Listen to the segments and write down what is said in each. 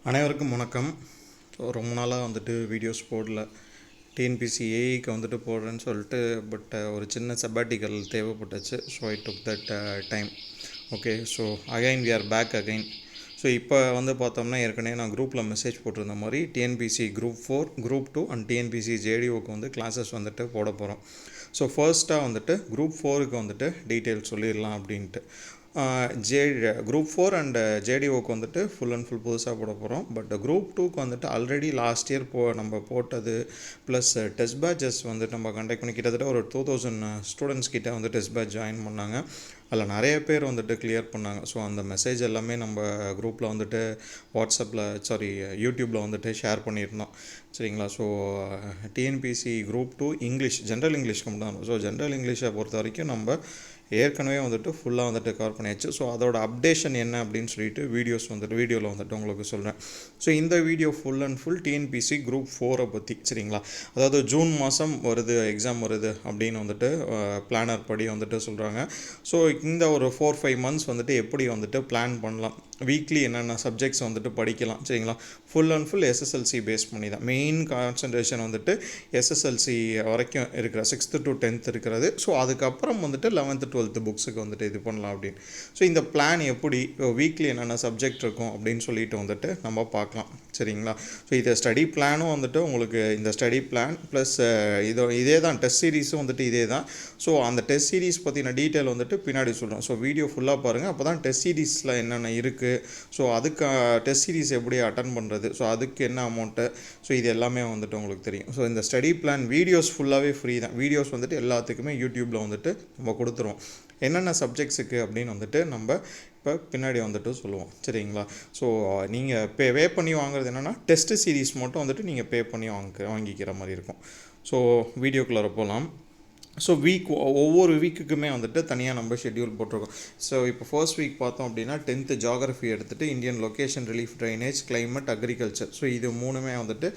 அனைவருக்கும் வணக்கம். ரொம்ப நாளாக வந்துட்டு வீடியோஸ் போடல. டிஎன்பிசி ஏஐக்கு வந்துட்டு போடுறேன்னு சொல்லிட்டு ஒரு சின்ன சப்பாட்டிக்கல் தேவைப்பட்டுச்சு. So I took that time. Okay, so again we are back again. So இப்போ வந்து பார்த்தோம்னா ஏற்கனவே நான் குரூப்பில் மெசேஜ் போட்டிருந்த மாதிரி TNPSC group 4, group 2 and TNPSC ஜேடிஓக்கு வந்து கிளாஸஸ் வந்துட்டு போட போகிறோம். ஸோ ஃபர்ஸ்ட்டாக வந்துட்டு குரூப் 4க்கு வந்துட்டு டீட்டெயில் சொல்லிடலாம் அப்படின்ட்டு. குரூப் 4 அண்ட் ஜேடிஓக்கு வந்துட்டு ஃபுல் அண்ட் ஃபுல் புதுசாக போட போகிறோம். பட் குரூப் 2க்கு வந்துட்டு ஆல்ரெடி லாஸ்ட் இயர் நம்ம போட்டது ப்ளஸ் டெஸ்ட் பேட்சஸ் வந்துட்டு நம்ம கண்டக்ட் பண்ணி கிட்டத்தட்ட ஒரு 2000 ஸ்டூடெண்ட்ஸ் கிட்டே வந்து டெஸ்ட் பேட்ச் ஜாயின் பண்ணாங்க. அதில் நிறைய பேர் வந்துட்டு கிளியர் பண்ணாங்க. ஸோ அந்த மெசேஜ் எல்லாமே நம்ம குரூப்பில் வந்துட்டு யூடியூப்பில் வந்துட்டு ஷேர் பண்ணியிருந்தோம். சரிங்களா? So TNPSC group 2 English, general இங்கிலீஷ்க்கு மட்டும் தான். ஸோ ஜென்ரல் இங்கிலீஷை பொறுத்த வரைக்கும் நம்ம ஏற்கனவே வந்துட்டு ஃபுல்லாக வந்துட்டு கவர் பண்ணியாச்சு. ஸோ அதோட அப்டேஷன் என்ன அப்படின்னு சொல்லிட்டு வீடியோவில் வந்துட்டு உங்களுக்கு சொல்கிறேன். ஸோ இந்த video full and full TNPSC group 4 பற்றி. சரிங்களா? அதாவது ஜூன் மாதம் வருது, எக்ஸாம் வருது அப்படின்னு வந்துட்டு பிளானர் படி வந்துட்டு சொல்கிறாங்க. ஸோ இந்த ஒரு 4-5 மந்த்ஸ் வந்துட்டு எப்படி வந்துட்டு பிளான் பண்ணலாம், வீக்லி என்னென்ன சப்ஜெக்ட்ஸ் வந்துட்டு படிக்கலாம். சரிங்களா? Full and full SSLC base பண்ணி தான். மெயின் கான்சன்ட்ரேஷன் வந்துட்டு எஸ்எஸ்எல்சி வரைக்கும் இருக்கிற 6th to 10th இருக்கிறது. ஸோ அதுக்கப்புறம் வந்துட்டு 11th 12th புக்ஸுக்கு வந்துட்டு இது பண்ணலாம் அப்படின்னு. ஸோ இந்த பிளான் எப்படி வீக்லி என்னென்ன சப்ஜெக்ட் இருக்கும் அப்படின்னு சொல்லிட்டு வந்துட்டு நம்ம பார்க்கலாம். சரிங்களா? ஸோ இதை ஸ்டடி பிளானும் வந்துட்டு உங்களுக்கு இந்த ஸ்டடி பிளான் ப்ளஸ் இதே தான் டெஸ்ட் சீரீஸும் வந்துட்டு இதே தான். ஸோ அந்த டெஸ்ட் சீரீஸ் பற்றின டீட்டெயில் வந்துட்டு பின்னாடி சொல்கிறோம். ஸோ வீடியோ ஃபுல்லாக பாருங்கள், அப்போ தான் டெஸ்ட் சீரீஸில் என்னென்ன இருக்குது, ஸோ அதுக்கு டெஸ்ட் சீரீஸ் எப்படி அட்டன் பண்ணுறது, ஸோ அதுக்கு என்ன அமௌண்ட்டு, ஸோ இது எல்லாமே வந்துட்டு உங்களுக்கு தெரியும். ஸோ இந்த ஸ்டடி பிளான் வீடியோஸ் ஃபுல்லாகவே ஃப்ரீ தான். வீடியோஸ் வந்துட்டு எல்லாத்துக்குமே யூடியூப்பில் வந்துட்டு நம்ம கொடுத்துருவோம். என்னென்ன சப்ஜெக்ட்ஸுக்கு அப்படின்னு வந்துட்டு நம்ம இப்போ பின்னாடி வந்துட்டு சொல்லுவோம். சரிங்களா? ஸோ நீங்கள் பே பண்ணி வாங்குறது என்னென்னா டெஸ்ட் சீரீஸ் மட்டும் வந்துட்டு நீங்கள் பே பண்ணி வாங்கிக்கிற மாதிரி இருக்கும். ஸோ வீடியோக்குள்ளே போகலாம். ஸோ ஒவ்வொரு வீக்குக்குமே வந்துட்டு தனியாக நம்ம ஷெட்யூல் போட்டிருக்கோம். ஸோ இப்போ ஃபர்ஸ்ட் வீக் பார்த்தோம் அப்படின்னா 10th ஜியாகிரஃபி எடுத்துகிட்டு Indian location, relief, drainage, climate, agriculture. So இது மூணுமே வந்துட்டு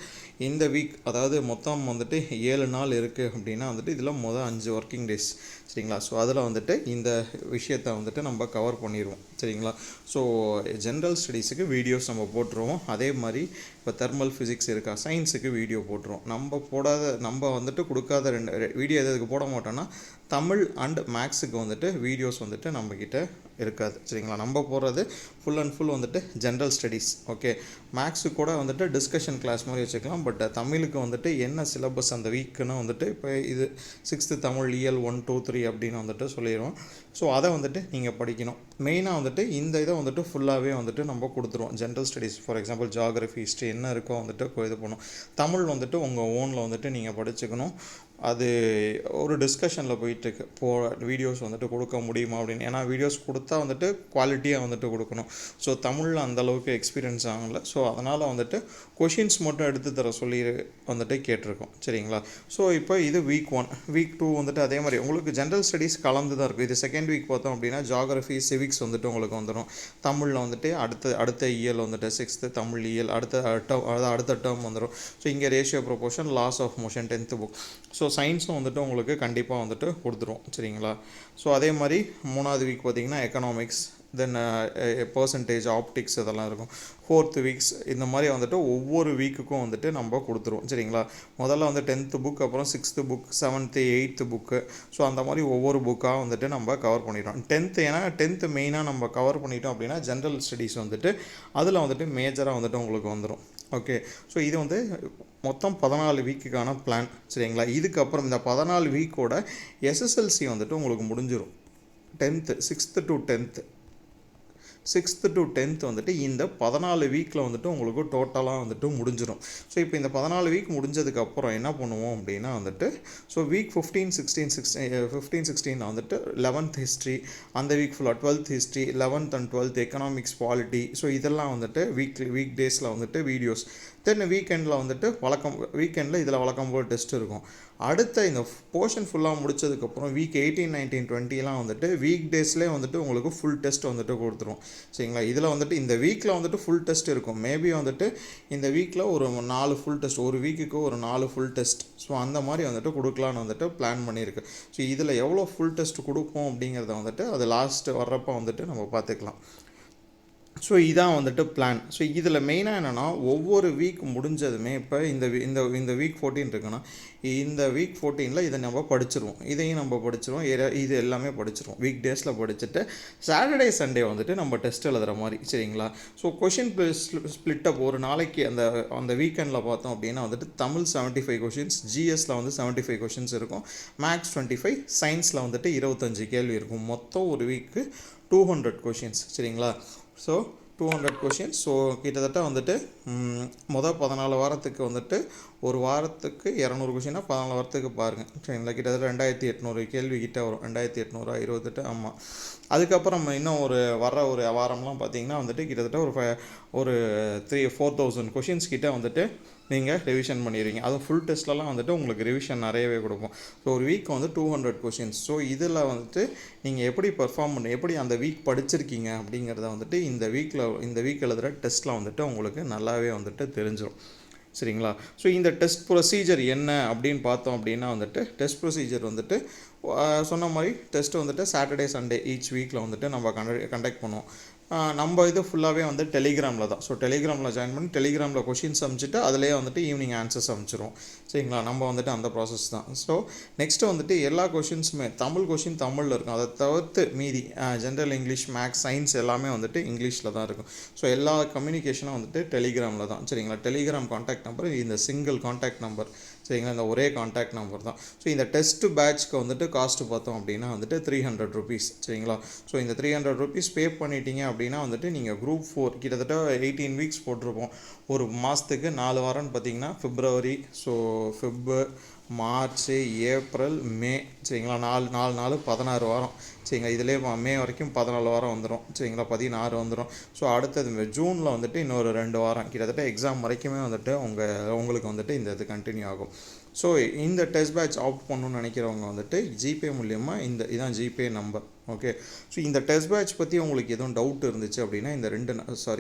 இந்த வீக், அதாவது மொத்தம் வந்துட்டு 7 நாள் இருக்குது அப்படின்னா வந்துட்டு இதில் 5 ஒர்க்கிங் டேஸ். சரிங்களா? ஸோ அதில் வந்துட்டு இந்த விஷயத்தை வந்துட்டு நம்ம கவர் பண்ணிடுவோம். சரிங்களா? ஸோ ஜென்ரல் ஸ்டடீஸுக்கு வீடியோஸ் நம்ம போட்டுருவோம். அதே மாதிரி இப்போ தெர்மல் ஃபிசிக்ஸ் இருக்கா, சயின்ஸுக்கு வீடியோ போட்டுருவோம். நம்ம வந்துட்டு கொடுக்காத 2 வீடியோ எதுக்கு போட மாட்டோம்னா தமிழ் அண்ட் மேக்ஸுக்கு வந்துட்டு வீடியோஸ் வந்துட்டு நம்மக்கிட்ட இருக்காது. சரிங்களா? நம்ம போடுறது ஃபுல் அண்ட் ஃபுல் வந்துட்டு ஜென்ரல் ஸ்டடீஸ். ஓகே, மேக்ஸுக்கு கூட வந்துட்டு டிஸ்கஷன் கிளாஸ் மாதிரி வச்சுக்கலாம். பட் தமிழுக்கு வந்துட்டு என்ன சிலபஸ் அந்த வீக்குன்னு வந்துட்டு இப்போ இது 6th தமிழ் இயல் 1, 2, 3 அப்படின்னு வந்துட்டு சொல்லிடுவோம். ஸோ அதை வந்துட்டு நீங்கள் படிக்கணும். மெயினாக வந்துட்டு இந்த இதை வந்துட்டு ஃபுல்லாகவே வந்துட்டு நம்ம கொடுத்துருவோம். General studies, for example geography, history என்ன இருக்கோ வந்துட்டு இது பண்ணும். தமிழ் வந்துட்டு உங்கள் ஓனில் வந்துட்டு நீங்கள் படிச்சுக்கணும். அது ஒரு டிஸ்கஷனில் போயிட்டுருக்கு. வீடியோஸ் வந்துட்டு கொடுக்க முடியுமா அப்படின்னு. ஏன்னா வீடியோஸ் கொடுத்தா வந்துட்டு குவாலிட்டியாக வந்துட்டு கொடுக்கணும். ஸோ தமிழில் அந்தளவுக்கு எக்ஸ்பீரியன்ஸ் ஆகலை. ஸோ அதனால் வந்துட்டு கொஷின்ஸ் மட்டும் எடுத்து தர சொல்லி வந்துட்டு கேட்டிருக்கோம். சரிங்களா? ஸோ இப்போ இது வீக் 1. வீக் 2 வந்துட்டு அதே மாதிரி உங்களுக்கு ஜென்ரல் ஸ்டடீஸ் கலந்து தான் இருக்கும். இது செகண்ட் வீக் பார்த்தோம் அப்படின்னா ஜியாகிரஃபி, சிவிக்ஸ் வந்துட்டு உங்களுக்கு வந்துடும். தமிழில் வந்துட்டு அடுத்த இயல் வந்துட்டு 6th தமிழ் இயல் அடுத்த டேர்ம் வந்துடும். ஸோ இங்கே ratio proportion, laws of motion 10th book. So சயின்ஸும் வந்துட்டு உங்களுக்கு கண்டிப்பாக வந்துட்டு கொடுத்துரும். சரிங்களா? ஸோ அதே மாதிரி 3வது வீக் பார்த்திங்கன்னா எக்கனாமிக்ஸ், தென் பர்சன்டேஜ், ஆப்டிக்ஸ் இதெல்லாம் இருக்கும். 4th வீக்ஸ் இந்த மாதிரி வந்துட்டு ஒவ்வொரு வீக்குக்கும் வந்துட்டு நம்ம கொடுத்துருவோம். சரிங்களா? முதல்ல வந்து 10th புக், அப்புறம் 6th book, 7th 8th book. So அந்த மாதிரி ஒவ்வொரு புக்காக வந்துட்டு நம்ம கவர் பண்ணிடுறோம். 10th ஏன்னா 10th மெயினாக நம்ம கவர் பண்ணிட்டோம் அப்படின்னா ஜென்ரல் ஸ்டடீஸ் வந்துட்டு அதில் வந்துட்டு மேஜராக வந்துட்டு உங்களுக்கு வந்துடும். ஓகே, ஸோ இது வந்து மொத்தம் 14 வீக்குக்கான பிளான். சரிங்களா? இதுக்கப்புறம் இந்த 14 வீக்கோட எஸ்எஸ்எல்சி வந்துட்டு உங்களுக்கு முடிஞ்சிடும். 6th to 10th வந்துட்டு இந்த 14 வீக்கில் வந்துட்டு உங்களுக்கு டோட்டலாக வந்துட்டு முடிஞ்சிடும். ஸோ இப்போ இந்த 14 வீக் முடிஞ்சதுக்கப்புறம் என்ன பண்ணுவோம் அப்படின்னா வந்துட்டு ஸோ வீக் 15, 16 வந்துட்டு 11th ஹிஸ்ட்ரி, அந்த வீக் ஃபுல்லாக 12th history, 11th and 12th economics, polity. So இதெல்லாம் வந்துட்டு வீக் டேஸில் வந்துட்டு வீடியோஸ். தென் வீக்கெண்டில் வந்துட்டு வீக்கெண்டில் இதில் வழக்கம் போல் டெஸ்ட் இருக்கும். அடுத்த இந்த போர்ஷன் ஃபுல்லாக முடிச்சதுக்கப்புறம் வீக் 18, 19, 20 வந்துட்டு வீக் டேஸ்லேயே வந்துட்டு உங்களுக்கு ஃபுல் டெஸ்ட் வந்துட்டு கொடுத்துரும். சரிங்களா? இதில் வந்துட்டு இந்த வீக்கில் வந்துட்டு ஃபுல் டெஸ்ட் இருக்கும். மேபி வந்துட்டு இந்த வீக்கில் ஒரு 4 ஃபுல் டெஸ்ட், ஒரு வீக்குக்கு ஒரு 4 ஃபுல் டெஸ்ட். ஸோ அந்த மாதிரி வந்துட்டு கொடுக்கலான்னு வந்துட்டு பிளான் பண்ணியிருக்கு. ஸோ இதில் எவ்வளோ ஃபுல் டெஸ்ட் கொடுப்போம் அப்படிங்கிறத வந்துட்டு அது லாஸ்ட்டு வர்றப்போ வந்துட்டு நம்ம பார்த்துக்கலாம். ஸோ இதான் வந்துட்டு பிளான். ஸோ இதில் மெயினாக என்னென்னா ஒவ்வொரு வீக் முடிஞ்சதுமே இப்போ இந்த வீக் 14 இருக்குன்னா இந்த வீக் 14ல் இதை நம்ம படிச்சிருவோம், இதையும் நம்ம படிச்சிருவோம், இது எல்லாமே படிச்சிருவோம். வீக் டேஸில் படிச்சுட்டு சாட்டர்டே சண்டே வந்துட்டு நம்ம டெஸ்ட் எழுதுகிற மாதிரி. சரிங்களா? ஸோ கொஷின் ஸ்ப்ளிட்டப் ஒரு நாளைக்கு அந்த அந்த வீக்கெண்டில் பார்த்தோம் அப்படின்னா வந்துட்டு தமிழ் 75 கொஷின்ஸ், ஜிஎஸில் வந்து 75 கொஷின்ஸ் இருக்கும், மேக்ஸ் 25, சயின்ஸில் வந்துட்டு 25 கேள்வி இருக்கும். மொத்தம் ஒரு வீக்கு 200 கொஷின்ஸ். சரிங்களா? So 200 questions. ஸோ கிட்டத்தட்ட வந்துட்டு மொதல் 14 வாரத்துக்கு வந்துட்டு ஒரு வாரத்துக்கு 200 கொஷினா 14 வாரத்துக்கு பாருங்கள். சரிங்களா? கிட்டத்தட்ட 2800 கேள்வி கிட்டே வரும். 2800 28, ஆமாம். அதுக்கப்புறம் இன்னும் ஒரு வாரம்லாம் பார்த்திங்கன்னா வந்துட்டு கிட்டத்தட்ட ஒரு 4000 கொஷின்ஸ் கிட்டே வந்துட்டு நீங்கள் ரிவிஷன் பண்ணிடுவீங்க. அதுவும் ஃபுல் டெஸ்ட்லலாம் வந்துட்டு உங்களுக்கு ரிவிஷன் நிறையவே கொடுப்போம். ஸோ ஒரு வீக் வந்து 200 கொஷின்ஸ். ஸோ இதில் வந்துட்டு நீங்கள் எப்படி பெர்ஃபார்ம் எப்படி அந்த வீக் படிச்சிருக்கீங்க அப்படிங்கிறத வந்துட்டு இந்த வீக் எழுதுகிற டெஸ்ட்டில் வந்துட்டு உங்களுக்கு நல்லாவே வந்துட்டு தெரிஞ்சிடும். சரிங்களா? ஸோ இந்த டெஸ்ட் ப்ரொசீஜர் என்ன அப்படின்னு பார்த்தோம் அப்படின்னா வந்துட்டு டெஸ்ட் ப்ரொசீஜர் வந்துட்டு சொன்ன மாதிரி டெஸ்ட்டு வந்துட்டு சாட்டர்டே சண்டே ஈச் வீக்கில் வந்துட்டு நம்ம கண்டக்ட் பண்ணுவோம். நம்ம இது ஃபுல்லாகவே வந்து டெலிகிராமில் தான். ஸோ டெலிகிராமில் ஜாயின் பண்ணி டெலிகிராமில் கொஷின்ஸ் அனுப்பிச்சிட்டு அதிலே வந்துட்டு ஈவினிங் ஆன்சர்ஸ் அனுப்பிச்சிடுவோம். சரிங்களா? நம்ம வந்துட்டு அந்த ப்ராசஸ் தான். ஸோ நெக்ஸ்ட்டு வந்துட்டு எல்லா கொஷின்ஸுமே தமிழ் கொஷின் தமிழில் இருக்கும். அதை தவிர்த்து மீதி ஜென்ரல் இங்கிலீஷ், மேக்ஸ், சயின்ஸ் எல்லாமே வந்துட்டு இங்கிலீஷில் தான் இருக்கும். ஸோ எல்லா கம்யூனிகேஷனும் வந்துட்டு டெலிகிராமில் தான். சரிங்களா? டெலிகிராம் காண்டாக்ட் நம்பர் இந்த சிங்கிள் காண்டாக்ட் நம்பர். சரிங்களா? இந்த ஒரே காண்டாக்ட் நம்பர் தான். ஸோ இந்த டெஸ்ட்டு பேட்ச்க்கு வந்துட்டு காஸ்ட்டு பார்த்தோம் அப்படின்னா வந்துட்டு 300 ருபீஸ். சரிங்களா? ஸோ இந்த 300 ருபீஸ் பே பண்ணிட்டீங்க அப்படின்னா வந்துட்டு நீங்கள் குரூப் 4 கிட்டத்தட்ட 18 வீக்ஸ் போட்டிருப்போம். ஒரு மாதத்துக்கு 4 வாரம்னு பார்த்தீங்கன்னா பிப்ரவரி, ஸோ மார்ச், ஏப்ரல், மே. சரிங்களா? 4 16 வாரம். சரிங்களா? இதிலே மே வரைக்கும் 14 வாரம் வந்துடும். சரிங்களா? 16 வந்துடும். ஸோ அடுத்தது ஜூனில் வந்துட்டு இன்னொரு 2 வாரம், கிட்டத்தட்ட எக்ஸாம் வரைக்குமே வந்துட்டு உங்களுக்கு வந்துட்டு இந்த இது கண்டினியூ ஆகும். ஸோ இந்த டெஸ்ட் பேட்ச் ஆப்ட் பண்ணணும்னு நினைக்கிறவங்க வந்துட்டு ஜிபே மூலியமாக இதான் ஜிபே நம்பர். ஓகே. ஸோ இந்த டெஸ்ட் பேட்ச் பற்றி உங்களுக்கு எதுவும் டவுட் இருந்துச்சு அப்படின்னா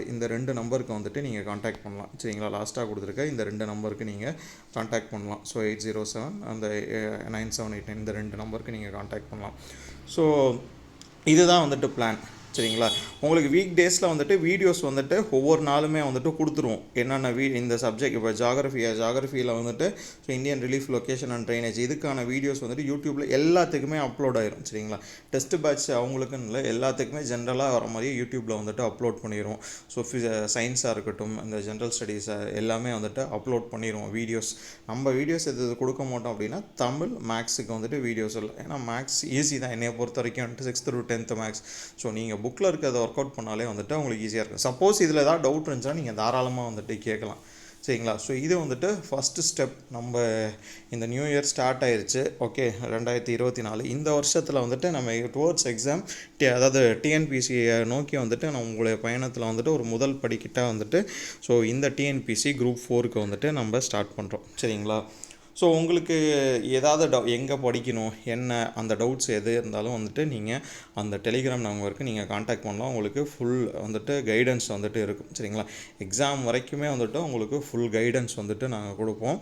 இந்த ரெண்டு நம்பருக்கு வந்துட்டு நீங்கள் காண்டாக்ட் பண்ணலாம். சரிங்களா? லாஸ்ட்டாக கொடுத்துருக்க இந்த 2 நம்பருக்கு நீங்கள் காண்டாக்ட் பண்ணலாம். ஸோ 807 அந்த 9789 இந்த 2 நம்பருக்கு நீங்கள் காண்டாக்ட் பண்ணலாம். ஸோ இதுதான் வந்துட்டு பிளான். சரிங்களா? உங்களுக்கு வீக் டேஸில் வந்துட்டு வீடியோஸ் வந்துட்டு ஒவ்வொரு நாளுமே வந்துட்டு கொடுத்துருவோம். என்னென்ன இந்த சப்ஜெக்ட் இப்போ ஜாகிரஃபியில் வந்துட்டு so Indian relief location and drainage இதுக்கான வீடியோஸ் வந்துட்டு யூடியூப்பில் எல்லாத்துக்குமே அப்லோட் ஆயிரும். சரிங்களா? டெஸ்ட் பேட்ச் அவங்களுக்குன்னு இல்லை, எல்லாத்துக்குமே ஜென்ரலாக வர மாதிரியே யூடியூப்பில் வந்துட்டு அப்லோட் பண்ணிடுவோம். ஸோ சயின்ஸாக இருக்கட்டும், இந்த ஜென்ரல் ஸ்டடீஸை எல்லாமே வந்துட்டு அப்லோட் பண்ணிடுவோம் வீடியோஸ். நம்ம வீடியோஸ் எது கொடுக்க மாட்டோம் அப்படின்னா தமிழ், மேக்ஸுக்கு வந்துட்டு வீடியோஸ் இல்லை. ஏன்னா மேக்ஸ் ஈஸி தான் என்னையை பொறுத்த வரைக்கும் வந்துட்டு 6th to 10th maths. So நீங்கள் புக்கில் இருக்கிறத ஒர்க் அவுட் பண்ணாலே வந்துட்டு உங்களுக்கு ஈஸியாக இருக்கும். சப்போஸ் இதில் ஏதாவது டவுட் இருந்துச்சுன்னா நீங்கள் தாராளமாக வந்துட்டு கேட்கலாம். சரிங்களா? ஸோ இது வந்துட்டு ஃபஸ்ட்டு ஸ்டெப். நம்ம இந்த நியூ இயர் ஸ்டார்ட் ஆயிடுச்சு. ஓகே, 2024 இந்த வருஷத்தில் வந்துட்டு நம்ம டுவர்ட்ஸ் எக்ஸாம் அதாவது டிஎன்பிசியை நோக்கி வந்துட்டு நம்ம உங்களுடைய பயணத்தில் வந்துட்டு ஒரு முதல் படிக்கிட்டால் வந்துட்டு ஸோ இந்த டிஎன்பிசி குரூப் 4க்கு வந்துட்டு நம்ம ஸ்டார்ட் பண்ணுறோம். சரிங்களா? ஸோ உங்களுக்கு ஏதாவது எங்கே படிக்கணும் என்ன அந்த டவுட்ஸ் எது இருந்தாலும் வந்துட்டு நீங்கள் அந்த டெலிகிராம் நம்பருக்கு நீங்கள் காண்டாக்ட் பண்ணலாம். உங்களுக்கு ஃபுல் வந்துட்டு கைடன்ஸ் வந்துட்டு இருக்கும். சரிங்களா? எக்ஸாம் வரைக்குமே வந்துட்டு உங்களுக்கு ஃபுல் கைடன்ஸ் வந்துட்டு நாங்கள் கொடுப்போம்.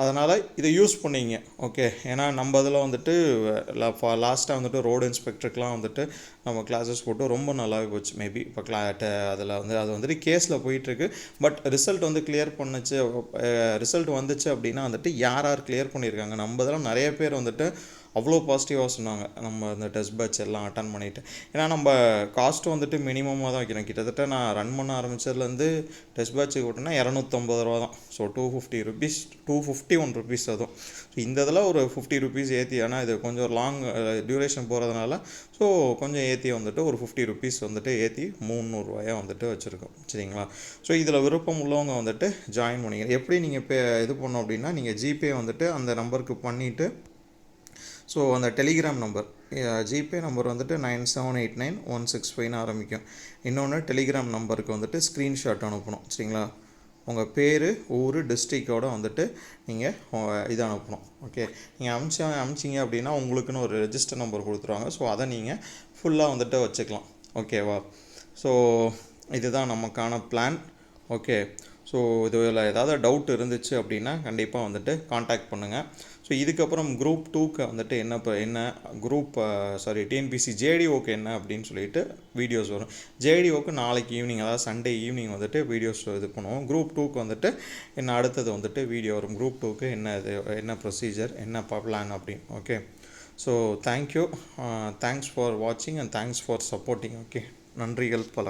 அதனால் இதை யூஸ் பண்ணிங்க. ஓகே. ஏன்னா நம்ம இதில் வந்துட்டு லாஸ்ட்டாக வந்துட்டு ரோடு இன்ஸ்பெக்டருக்கெலாம் வந்துட்டு நம்ம கிளாஸஸ் போட்டு ரொம்ப நல்லாவே போச்சு. மேபி இப்போ அதில் அது வந்துட்டு கேஸில் போயிட்டுருக்கு. பட் ரிசல்ட் வந்து கிளியர் ரிசல்ட் வந்துச்சு அப்படின்னா வந்துட்டு யார் கிளியர் பண்ணியிருக்காங்க நம்ம இதெல்லாம் நிறைய பேர் வந்துட்டு அவ்வளோ பாசிட்டிவாக சொன்னாங்க. நம்ம அந்த டெஸ்ட் பேட்ச் எல்லாம் அட்டன் பண்ணிவிட்டு. ஏன்னா நம்ம காஸ்ட்டு வந்துட்டு மினிமமாக தான் வைக்கிறோம். கிட்டத்தட்ட நான் ரன் பண்ண ஆரம்பித்ததுலேருந்து டெஸ்ட் பேட்சுக்கு விட்டோன்னா 250 ரூபா தான். ஸோ 251 ருபீஸ் அதுவும். ஸோ இந்த இதில் ஒரு 50 ருபீஸ் ஏற்றி, ஆனால் இது கொஞ்சம் லாங் டியூரேஷன் போகிறதுனால ஸோ கொஞ்சம் ஏற்றி வந்துட்டு ஒரு 50 ருபீஸ் வந்துட்டு ஏற்றி 300 ரூபாயாக வந்துட்டு வச்சுருக்கோம். சரிங்களா? ஸோ இதில் விருப்பம் உள்ளவங்க வந்துட்டு ஜாயின் பண்ணிக்கிறேன். எப்படி நீங்கள் இப்போ இது பண்ணோம் அப்படின்னா நீங்கள் ஜிபே வந்துட்டு அந்த நம்பருக்கு பண்ணிவிட்டு ஸோ அந்த டெலிகிராம் நம்பர் ஜிபே நம்பர் வந்துட்டு 9789165 ஆரம்பிக்கும். இன்னொன்று டெலிகிராம் நம்பருக்கு வந்துட்டு ஸ்க்ரீன்ஷாட் அனுப்பணும். சரிங்களா? உங்கள் பேர், ஊர், டிஸ்ட்ரிக்டோடு வந்துட்டு நீங்கள் இது அனுப்பணும். ஓகே. நீங்கள் அனுப்பிச்சிங்க அப்படின்னா உங்களுக்குன்னு ஒரு ரெஜிஸ்டர் நம்பர் கொடுத்துருவாங்க. ஸோ அதை நீங்கள் ஃபுல்லாக வந்துட்டு வச்சுக்கலாம். ஓகேவா? ஸோ இதுதான் நமக்கான பிளான். ஓகே. ஸோ இதில் ஏதாவது டவுட் இருந்துச்சு அப்படின்னா கண்டிப்பாக வந்துட்டு காண்டாக்ட் பண்ணுங்கள். ஸோ இதுக்கப்புறம் குரூப் 2க்கு வந்துட்டு என்ன குரூப் டிஎன்பிசி ஜேடிஓக்கு என்ன அப்படின்னு சொல்லிட்டு வீடியோஸ் வரும். ஜேடிஓக்கு நாளைக்கு ஈவினிங், அதாவது சண்டே ஈவினிங் வந்துட்டு வீடியோஸ் இது பண்ணுவோம். குரூப் 2க்கு வந்துட்டு என்ன அடுத்தது வந்துட்டு வீடியோ வரும். குரூப் 2க்கு என்ன ப்ரொசீஜர், என்ன பிளான் அப்படின்னு. Okay, so thank you, thanks for வாட்சிங் and thanks for supporting. Okay, நன்றிகள் பல.